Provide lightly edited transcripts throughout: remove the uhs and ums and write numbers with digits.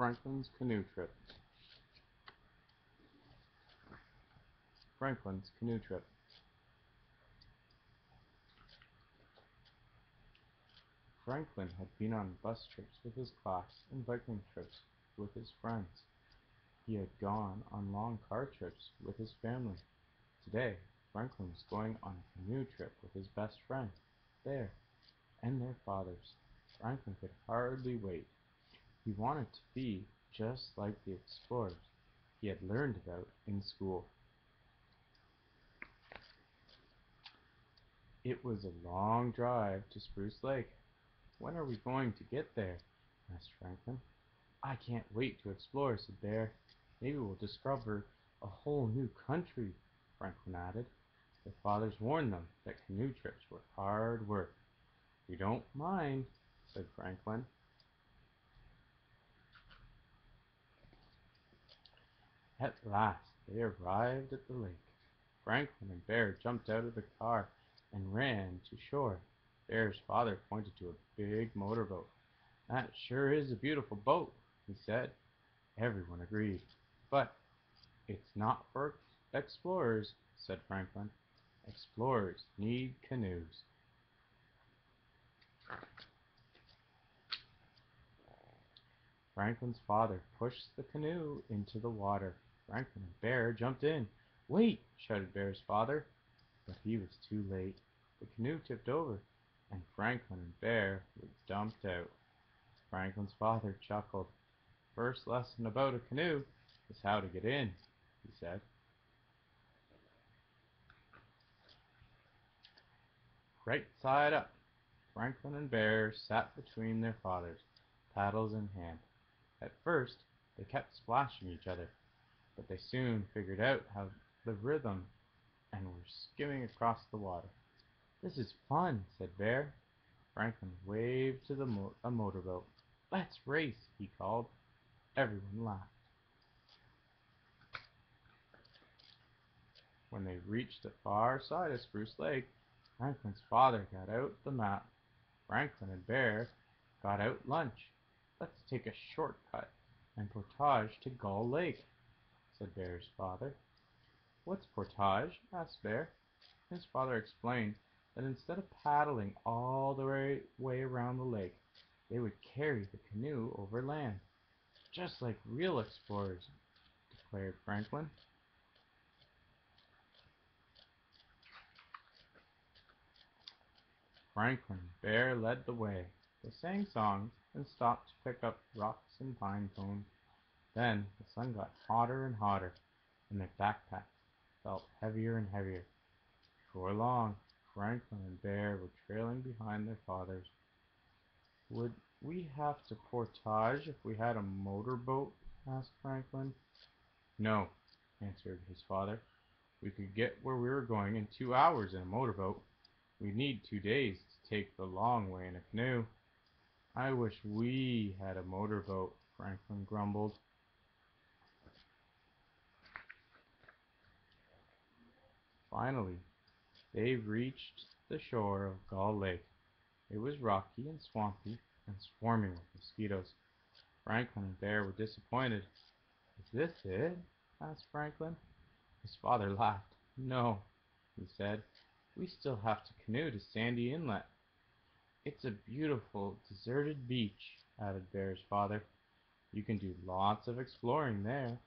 Franklin's canoe trip. Franklin's canoe trip. Franklin had been on bus trips with his class and biking trips with his friends. He had gone on long car trips with his family. Today, Franklin was going on a canoe trip with his best friend, Bear, and their fathers. Franklin could hardly wait. He wanted to be just like the explorers he had learned about in school. It was a long drive to Spruce Lake. "When are we going to get there?" asked Franklin. "I can't wait to explore," said Bear. "Maybe we'll discover a whole new country," Franklin added. Their fathers warned them that canoe trips were hard work. "We don't mind," said Franklin. At last they arrived at the lake. Franklin and Bear jumped out of the car and ran to shore. Bear's father pointed to a big motorboat. "That sure is a beautiful boat," he said. Everyone agreed. "But it's not for explorers," said Franklin. "Explorers need canoes." Franklin's father pushed the canoe into the water. Franklin and Bear jumped in. "Wait!" shouted Bear's father. But he was too late. The canoe tipped over, and Franklin and Bear were dumped out. Franklin's father chuckled. "First lesson about a canoe is how to get in," he said. Right side up, Franklin and Bear sat between their fathers, paddles in hand. At first they kept splashing each other, but they soon figured out how the rhythm and were skimming across the water. "This is fun," said Bear. Franklin waved to a motorboat. "Let's race," he called. Everyone laughed. When they reached the far side of Spruce Lake, Franklin's father got out the map. Franklin and Bear got out lunch. "Let's take a shortcut and portage to Gull Lake," said Bear's father. "What's portage?" asked Bear. His father explained that instead of paddling all the way around the lake, they would carry the canoe over land. "Just like real explorers," declared Franklin. Franklin and Bear led the way. They sang songs and stopped to pick up rocks and pine cones. Then the sun got hotter and hotter, and their backpacks felt heavier and heavier. Before long, Franklin and Bear were trailing behind their fathers. "Would we have to portage if we had a motorboat?" asked Franklin. "No," answered his father. "We could get where we were going in 2 hours in a motorboat. We'd need 2 days to take the long way in a canoe." "I wish we had a motorboat," Franklin grumbled. Finally, they reached the shore of Gull Lake. It was rocky and swampy and swarming with mosquitoes. Franklin and Bear were disappointed. "Is this it?" asked Franklin. His father laughed. "No," he said. "We still have to canoe to Sandy Inlet." "It's a beautiful, deserted beach," added Bear's father. "You can do lots of exploring there."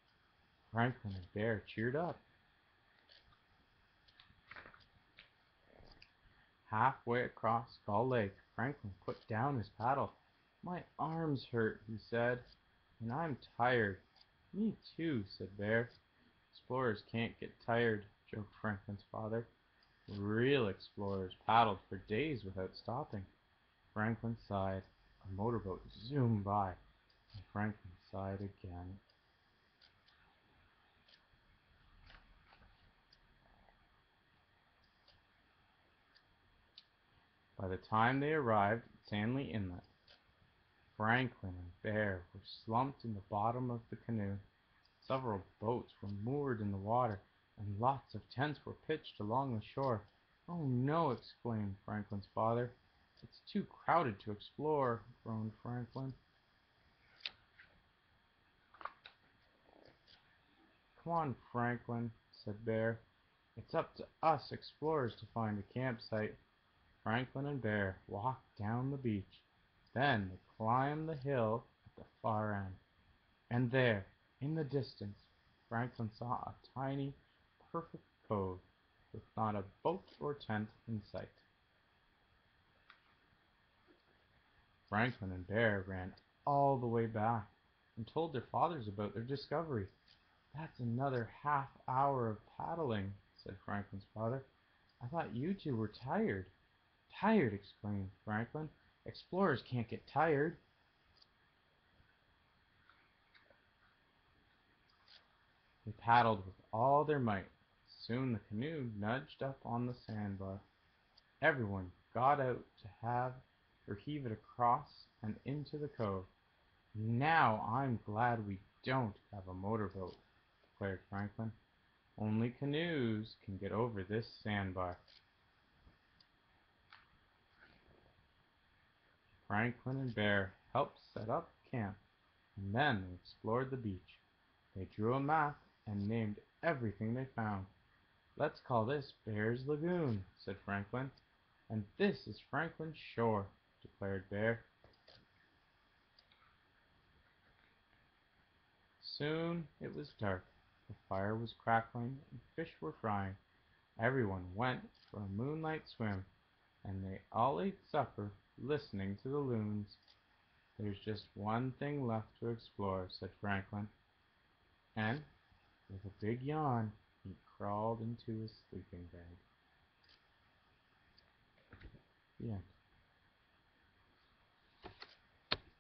Franklin and Bear cheered up. Halfway across Gull Lake, Franklin put down his paddle. "My arms hurt," he said, "and I'm tired." "Me too," said Bear. "Explorers can't get tired," joked Franklin's father. "Real explorers paddled for days without stopping." Franklin sighed. A motorboat zoomed by, and Franklin sighed again. By the time they arrived at Sandy Inlet, Franklin and Bear were slumped in the bottom of the canoe. Several boats were moored in the water, and lots of tents were pitched along the shore. "Oh no!" exclaimed Franklin's father. "It's too crowded to explore," groaned Franklin. "Come on, Franklin," said Bear. "It's up to us explorers to find a campsite." Franklin and Bear walked down the beach. Then they climbed the hill at the far end. And there, in the distance, Franklin saw a tiny, perfect cove with not a boat or tent in sight. Franklin and Bear ran all the way back and told their fathers about their discovery. "That's another half hour of paddling," said Franklin's father. "I thought you two were tired." "Tired!" exclaimed Franklin. "Explorers can't get tired." They paddled with all their might. Soon the canoe nudged up on the sandbar. Everyone got out to have or heave it across and into the cove. "Now I'm glad we don't have a motorboat," declared Franklin. "Only canoes can get over this sandbar." Franklin and Bear helped set up camp, and then they explored the beach. They drew a map and named everything they found. "Let's call this Bear's Lagoon," said Franklin. "And this is Franklin's Shore," declared Bear. Soon it was dark. The fire was crackling and fish were frying. Everyone went for a moonlight swim, and they all ate supper listening to the loons. "There's just one thing left to explore," said Franklin, and with a big yawn he crawled into his sleeping bag. The end.